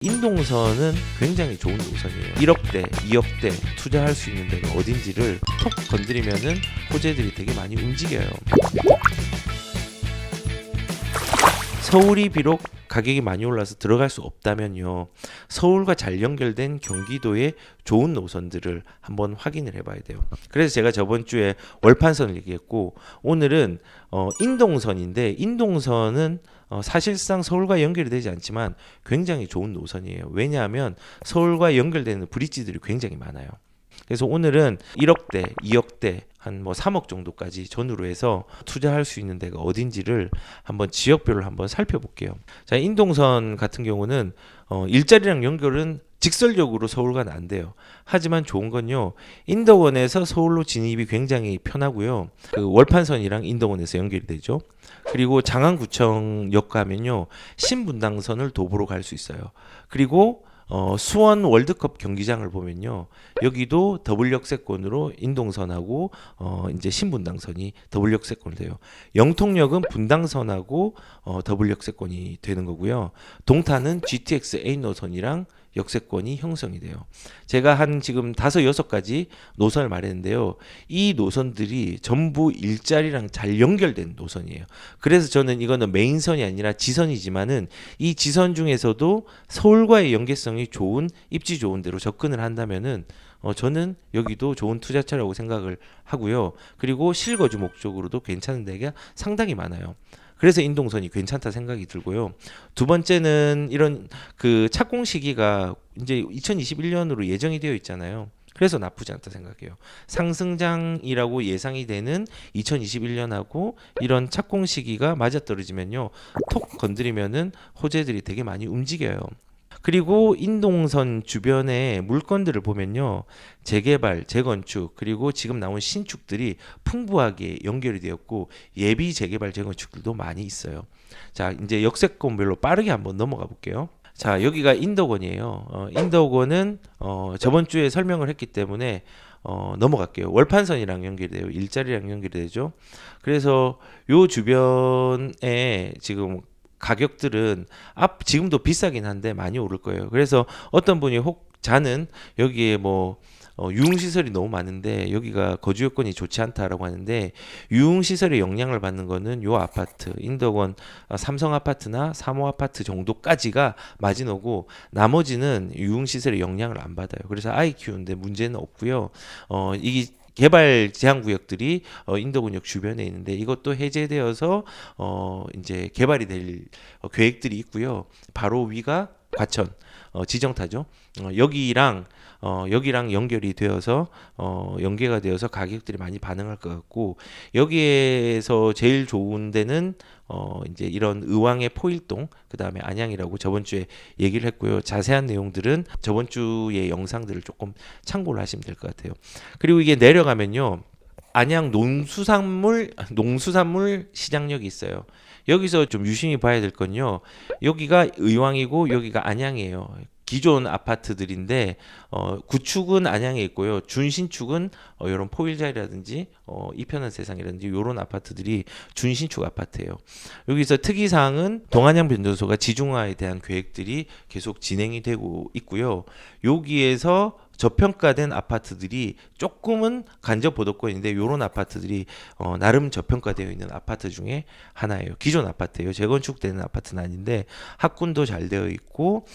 인동선은 굉장히 좋은 노선이에요. 1억대, 2억대 투자할 수 있는 데가 어딘지를 톡 건드리면은 호재들이 되게 많이 움직여요. 서울이 비록 가격이 많이 올라서 들어갈 수 없다면요, 서울과 잘 연결된 경기도의 좋은 노선들을 한번 확인을 해봐야 돼요. 그래서 제가 저번 주에 월판선을 얘기했고, 오늘은 인동선인데, 인동선은 사실상 서울과 연결이 되지 않지만 굉장히 좋은 노선이에요. 왜냐하면 서울과 연결되는 브릿지들이 굉장히 많아요. 그래서 오늘은 1억대, 2억대, 한 3억 정도까지 전후로 해서 투자할 수 있는 데가 어딘지를 한번 지역별로 한번 살펴볼게요. 자, 인동선 같은 경우는 일자리랑 연결은 직설적으로 서울과는 안 돼요. 하지만 좋은 건요, 인덕원에서 서울로 진입이 굉장히 편하고요. 그 월판선이랑 인덕원에서 연결이 되죠. 그리고 장안구청역 가면요, 신분당선을 도보로 갈 수 있어요. 그리고 수원 월드컵 경기장을 보면요, 여기도 더블 역세권으로 인동선하고 이제 신분당선이 더블 역세권이 돼요. 영통역은 분당선하고 더블 역세권이 되는 거고요. 동탄은 GTX A 노선이랑 역세권이 형성이 돼요. 제가 한 지금 5-6가지 노선을 말했는데요. 이 노선들이 전부 일자리랑 잘 연결된 노선이에요. 그래서 저는 이거는 메인선이 아니라 지선이지만은 이 지선 중에서도 서울과의 연계성이 좋은, 입지 좋은 데로 접근을 한다면은 저는 여기도 좋은 투자처라고 생각을 하고요. 그리고 실거주 목적으로도 괜찮은 데가 상당히 많아요. 그래서 인동선이 괜찮다 생각이 들고요. 두 번째는 이런 그 착공 시기가 이제 2021년으로 예정이 되어 있잖아요. 그래서 나쁘지 않다 생각해요. 상승장이라고 예상이 되는 2021년하고 이런 착공 시기가 맞아떨어지면요, 톡 건드리면은 호재들이 되게 많이 움직여요. 그리고 인동선 주변의 물건들을 보면요, 재개발, 재건축, 그리고 지금 나온 신축들이 풍부하게 연결이 되었고 예비 재개발, 재건축들도 많이 있어요. 자, 이제 역세권별로 빠르게 한번 넘어가 볼게요. 자, 여기가 인덕원이에요. 인덕원은 저번 주에 설명을 했기 때문에 넘어갈게요. 월판선이랑 연결이 돼요. 일자리랑 연결이 되죠. 그래서 요 주변에 지금 가격들은 지금도 비싸긴 한데 많이 오를 거예요. 그래서 어떤 분이 혹자는 여기에 유흥시설이 너무 많은데 여기가 거주 여건이 좋지 않다라고 하는데, 유흥시설의 영향을 받는 거는 요 아파트, 인덕원 삼성 아파트나 3호 아파트 정도까지가 마지노고, 나머지는 유흥시설의 영향을 안 받아요. 그래서 아이 키우는데 문제는 없고요. 이 개발 제한 구역들이 인덕원역 주변에 있는데 이것도 해제되어서 이제 개발이 될 계획들이 있고요. 바로 위가 과천 지정타죠. 여기랑 연결이 되어서 연계가 되어서 가격들이 많이 반응할 것 같고, 여기에서 제일 좋은 데는 이제 이런 의왕의 포일동, 그 다음에 안양이라고 저번 주에 얘기를 했고요. 자세한 내용들은 저번 주의 영상들을 조금 참고를 하시면 될 것 같아요. 그리고 이게 내려가면요, 안양 농수산물 시장역이 있어요. 여기서 좀 유심히 봐야 될 건요, 여기가 의왕이고 여기가 안양이에요. 기존 아파트들인데 구축은 안양에 있고요. 준신축은 이런 포일자리라든지 이편한 세상이라든지 이런 아파트들이 준신축 아파트예요. 여기서 특이사항은 동안양 변전소가 지중화에 대한 계획들이 계속 진행이 되고 있고요. 여기에서 저평가된 아파트들이 조금은 간접 보도권인데, 이런 아파트들이 나름 저평가되어 있는 아파트 중에 하나예요. 기존 아파트예요. 재건축되는 아파트는 아닌데 학군도 잘 되어 있고,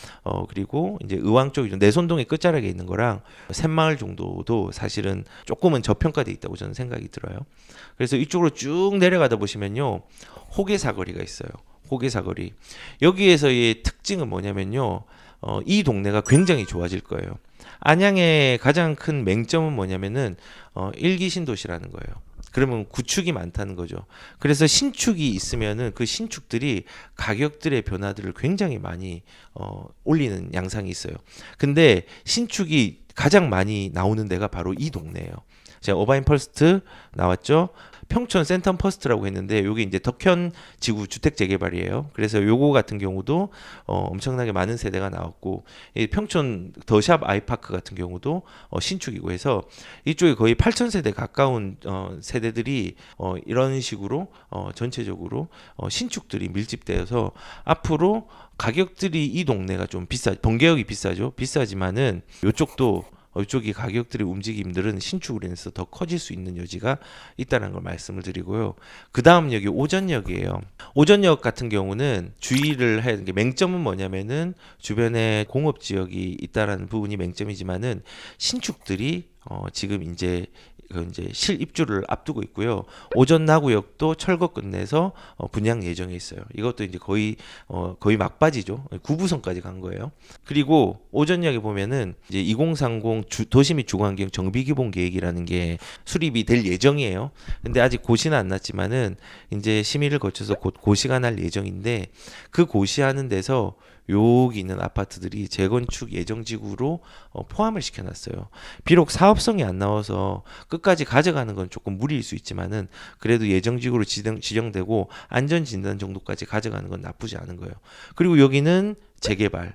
그리고 이제 의왕 쪽 내손동의 끝자락에 있는 거랑 샘마을 정도도 사실은 조금은 저평가되어 있다고 저는 생각이 들어요. 그래서 이쪽으로 쭉 내려가다 보시면요, 호계사거리가 있어요. 호계사거리. 여기에서의 특징은 뭐냐면요, 이 동네가 굉장히 좋아질 거예요. 안양의 가장 큰 맹점은 뭐냐면은 일기 신도시라는 거예요. 그러면 구축이 많다는 거죠. 그래서 신축이 있으면은 그 신축들이 가격들의 변화들을 굉장히 많이 올리는 양상이 있어요. 근데 신축이 가장 많이 나오는 데가 바로 이 동네예요. 제가 어바인 퍼스트 나왔죠. 평촌 센텀 퍼스트라고 했는데 여기 이제 덕현 지구 주택 재개발이에요. 그래서 요거 같은 경우도 엄청나게 많은 세대가 나왔고, 이 평촌 더샵 아이파크 같은 경우도 신축이고 해서 이쪽에 거의 8,000세대 가까운 세대들이 이런 식으로 전체적으로 신축들이 밀집되어서 앞으로 가격들이 이 동네가 좀 번개역이 비싸죠. 비싸지만은 요쪽도 이쪽이 가격들의 움직임들은 신축으로 인해서 더 커질 수 있는 여지가 있다는 걸 말씀을 드리고요. 그 다음 역이 오전역이에요. 오전역 같은 경우는 주의를 해야 되는 게, 맹점은 뭐냐면은 주변에 공업 지역이 있다라는 부분이 맹점이지만은 신축들이 지금 이제 실입주를 앞두고 있고요. 오전 나구역도 철거 끝내서 분양 예정에 있어요. 이것도 이제 거의 막바지죠. 9부선까지 간 거예요. 그리고 오전역에 보면은 이제 2030 도시 및 주거환경 정비기본 계획이라는 게 수립이 될 예정이에요. 근데 아직 고시는 안 났지만은 이제 심의를 거쳐서 곧 고시가 날 예정인데, 그 고시하는 데서 여기 있는 아파트들이 재건축 예정지구로 포함을 시켜놨어요. 비록 사업성이 안 나와서 끝까지 가져가는 건 조금 무리일 수 있지만은 그래도 예정지구로 지정되고 안전진단 정도까지 가져가는 건 나쁘지 않은 거예요. 그리고 여기는 재개발.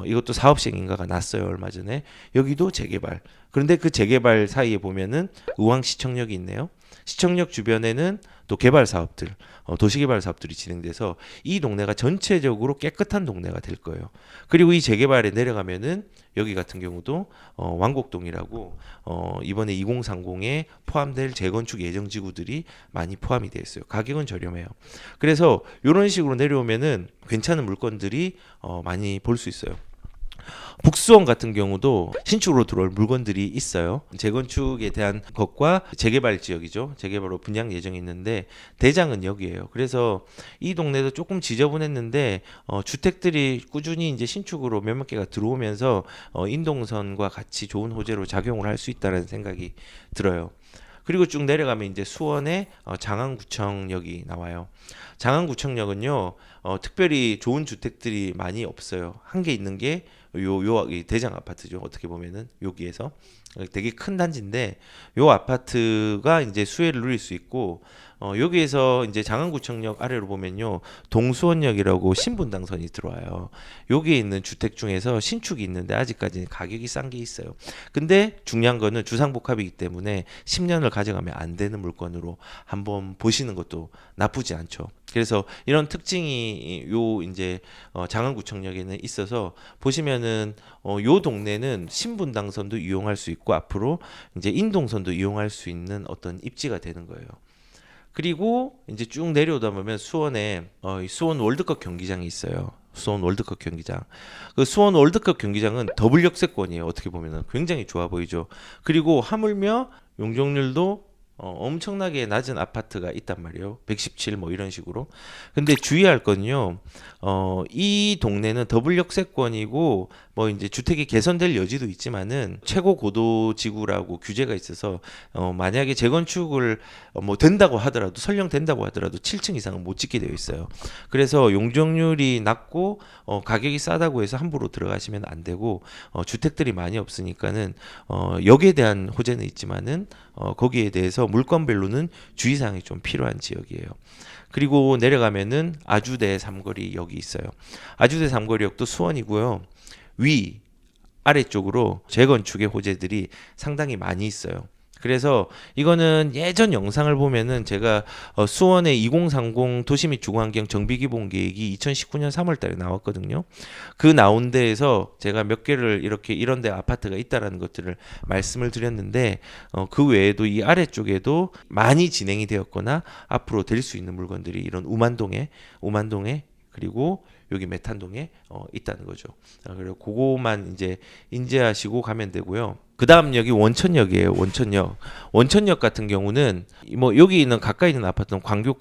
이것도 사업 시행인가가 났어요, 얼마 전에. 여기도 재개발. 그런데 그 재개발 사이에 보면은 의왕시청역이 있네요. 시청역 주변에는 또 개발 사업들, 도시개발 사업들이 진행돼서 이 동네가 전체적으로 깨끗한 동네가 될 거예요. 그리고 이 재개발에 내려가면은 여기 같은 경우도 왕곡동이라고 이번에 2030에 포함될 재건축 예정 지구들이 많이 포함이 되어 있어요. 가격은 저렴해요. 그래서 이런 식으로 내려오면은 괜찮은 물건들이 많이 볼 수 있어요. 북수원 같은 경우도 신축으로 들어올 물건들이 있어요. 재건축에 대한 것과 재개발 지역이죠. 재개발로 분양 예정이 있는데 대장은 여기예요. 그래서 이 동네도 조금 지저분했는데 주택들이 꾸준히 이제 신축으로 몇몇 개가 들어오면서 인동선과 같이 좋은 호재로 작용을 할 수 있다는 생각이 들어요. 그리고 쭉 내려가면 이제 수원의 장안구청역이 나와요. 장안구청역은요, 특별히 좋은 주택들이 많이 없어요. 한 개 있는 게 이 대장 아파트죠. 어떻게 보면은 여기에서 되게 큰 단지인데 요 아파트가 이제 수혜를 누릴 수 있고, 여기에서 이제 장안구청역 아래로 보면요, 동수원역이라고 신분당선이 들어와요. 여기에 있는 주택 중에서 신축이 있는데 아직까지는 가격이 싼 게 있어요. 근데 중요한 거는 주상복합이기 때문에 10년을 가져가면 안 되는 물건으로 한번 보시는 것도 나쁘지 않죠. 그래서 이런 특징이 요 이제 장안구청역에는 있어서 보시면은 요 동네는 신분당선도 이용할 수 있고 앞으로 이제 인동선도 이용할 수 있는 어떤 입지가 되는 거예요. 그리고 이제 쭉 내려오다 보면 수원에 수원 월드컵 경기장이 있어요. 수원 월드컵 경기장. 그 수원 월드컵 경기장은 더블 역세권이에요. 어떻게 보면은 굉장히 좋아 보이죠. 그리고 하물며 용적률도 엄청나게 낮은 아파트가 있단 말이에요. 117 뭐 이런 식으로. 근데 주의할 건요. 이 동네는 더블 역세권이고 뭐 이제 주택이 개선될 여지도 있지만은 최고 고도 지구라고 규제가 있어서 만약에 재건축을 뭐 된다고 하더라도, 설령 된다고 하더라도 7층 이상은 못 짓게 되어 있어요. 그래서 용적률이 낮고 가격이 싸다고 해서 함부로 들어가시면 안 되고, 주택들이 많이 없으니까는 여기에 대한 호재는 있지만은 거기에 대해서 물건별로는 주의사항이 좀 필요한 지역이에요. 그리고 내려가면은 아주대 삼거리 역이 있어요. 아주대 삼거리역도 수원이고요. 위 아래쪽으로 재건축의 호재들이 상당히 많이 있어요. 그래서 이거는 예전 영상을 보면은 제가 수원의 2030 도시 및 주거환경 정비기본계획이 2019년 3월달에 나왔거든요. 그 나온 데에서 제가 몇 개를 이렇게 이런 데 아파트가 있다라는 것들을 말씀을 드렸는데, 그 외에도 이 아래쪽에도 많이 진행이 되었거나 앞으로 될 수 있는 물건들이 이런 우만동에 그리고 여기 메탄동에 있다는 거죠. 그리고 그거만 이제 인지하시고 가면 되고요. 그 다음 역이 원천역이에요. 원천역 같은 경우는 뭐 여기 있는 가까이 있는 아파트는 광교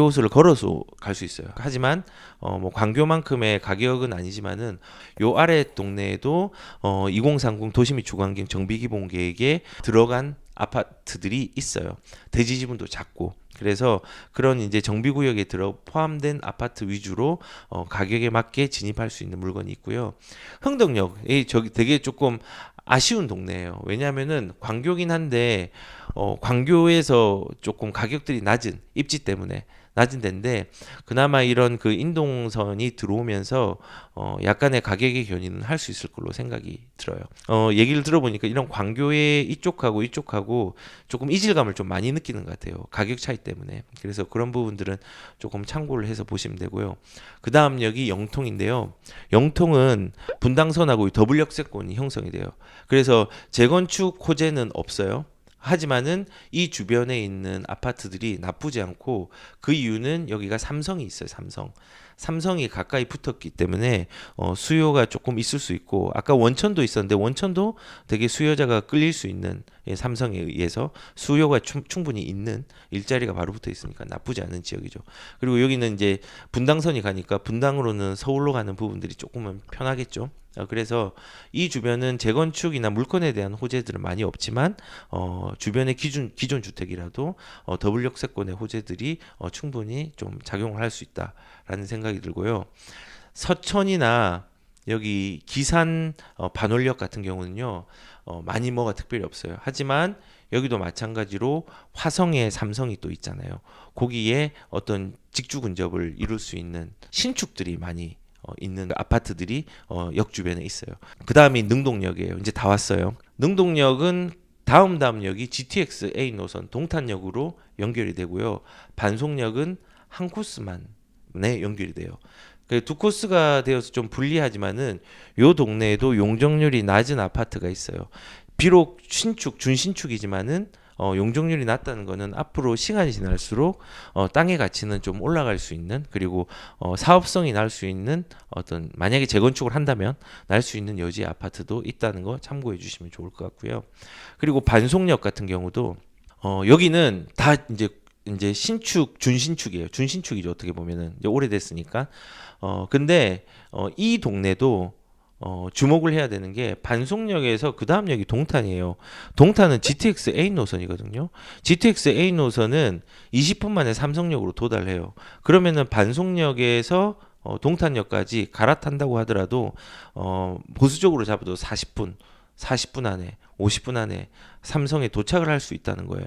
호수를 걸어서 갈 수 있어요. 하지만 뭐 광교만큼의 가격은 아니지만은 요 아래 동네에도 2030 도시 및 주거환경 정비기본계획에 들어간 아파트들이 있어요. 대지 지분도 작고. 그래서 그런 이제 정비구역에 포함된 아파트 위주로 가격에 맞게 진입할 수 있는 물건이 있고요. 흥덕역, 저기 되게 조금 아쉬운 동네예요. 왜냐하면은 광교긴 한데 광교에서 조금 가격들이 낮은 입지 때문에 낮은 데인데 그나마 이런 그 인동선이 들어오면서 약간의 가격의 견인은 할 수 있을 걸로 생각이 들어요. 얘기를 들어보니까 이런 광교의 이쪽하고 조금 이질감을 좀 많이 느끼는 것 같아요. 가격 차이 때문에. 그래서 그런 부분들은 조금 참고를 해서 보시면 되고요. 그 다음 역이 영통인데요. 영통은 분당선하고 더블 역세권이 형성이 돼요. 그래서 재건축 호재는 없어요. 하지만은 이 주변에 있는 아파트들이 나쁘지 않고 그 이유는 여기가 삼성이 있어요. 삼성이 가까이 붙었기 때문에 수요가 조금 있을 수 있고 아까 원천도 있었는데 원천도 되게 수요자가 끌릴 수 있는 삼성에 의해서 수요가 충분히 있는 일자리가 바로 붙어 있으니까 나쁘지 않은 지역이죠. 그리고 여기는 이제 분당선이 가니까 분당으로는 서울로 가는 부분들이 조금은 편하겠죠. 그래서 이 주변은 재건축이나 물건에 대한 호재들은 많이 없지만 주변의 기존 주택이라도 더블 역세권의 호재들이 충분히 좀 작용을 할 수 있다라는 생각이 들고요. 서천이나 여기 기산 반월역 같은 경우는요 많이 뭐가 특별히 없어요. 하지만 여기도 마찬가지로 화성에 삼성이 또 있잖아요. 거기에 어떤 직주 근접을 이룰 수 있는 신축들이 많이 있는 아파트들이 역 주변에 있어요. 그 다음이 능동역이에요. 이제 다 왔어요. 능동역은 다음 역이 GTX A 노선 동탄역으로 연결이 되고요. 반송역은 한 코스만에 연결이 돼요. 두 코스가 되어서 좀 불리하지만은 요 동네에도 용적률이 낮은 아파트가 있어요. 비록 준신축이지만은 용적률이 낮다는 거는 앞으로 시간이 지날수록 땅의 가치는 좀 올라갈 수 있는 그리고 사업성이 날 수 있는 어떤 만약에 재건축을 한다면 날 수 있는 여지의 아파트도 있다는 거 참고해 주시면 좋을 것 같고요. 그리고 반송역 같은 경우도 여기는 다 이제 준신축이에요. 준신축이죠. 어떻게 보면은 이제 오래됐으니까. 근데 이 동네도 주목을 해야 되는 게 반송역에서 그 다음 역이 동탄이에요. 동탄은 GTX A 노선이거든요. GTX A 노선은 20분 만에 삼성역으로 도달해요. 그러면은 반송역에서 동탄역까지 갈아탄다고 하더라도 보수적으로 잡아도 40분 안에 50분 안에 삼성에 도착을 할 수 있다는 거예요.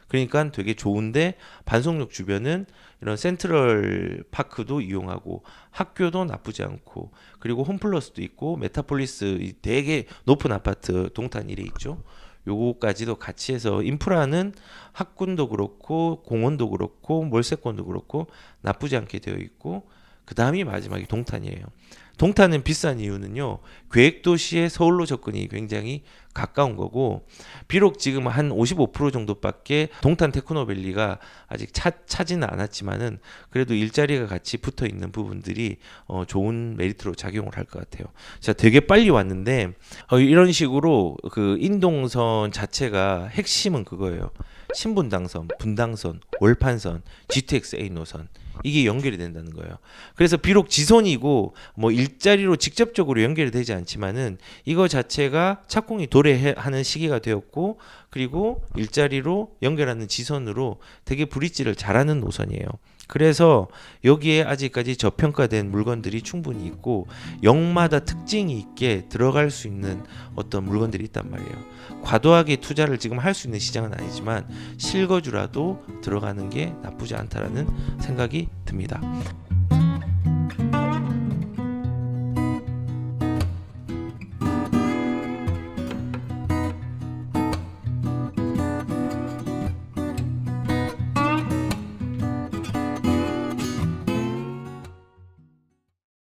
그러니까 되게 좋은데 반송역 주변은 이런 센트럴 파크도 이용하고 학교도 나쁘지 않고 그리고 홈플러스도 있고 메타폴리스 되게 높은 아파트 동탄 1에 있죠. 요거까지도 같이 해서 인프라는 학군도 그렇고 공원도 그렇고 몰세권도 그렇고 나쁘지 않게 되어 있고 그 다음이 마지막이 동탄이에요. 동탄은 비싼 이유는요. 계획도시의 서울로 접근이 굉장히 가까운 거고 비록 지금 한 55% 정도밖에 동탄 테크노밸리가 아직 차지는 않았지만은 그래도 일자리가 같이 붙어 있는 부분들이 좋은 메리트로 작용을 할 것 같아요. 자, 되게 빨리 왔는데 이런 식으로 그 인동선 자체가 핵심은 그거예요. 신분당선, 분당선, 월판선, GTX A 노선 이게 연결이 된다는 거예요. 그래서 비록 지선이고 뭐 일자리로 직접적으로 연결이 되지 않지만은 이거 자체가 착공이 도래하는 시기가 되었고 그리고 일자리로 연결하는 지선으로 되게 브릿지를 잘하는 노선이에요. 그래서 여기에 아직까지 저평가된 물건들이 충분히 있고 역마다 특징이 있게 들어갈 수 있는 어떤 물건들이 있단 말이에요. 과도하게 투자를 지금 할 수 있는 시장은 아니지만 실거주라도 들어가는 게 나쁘지 않다라는 생각이 듭니다.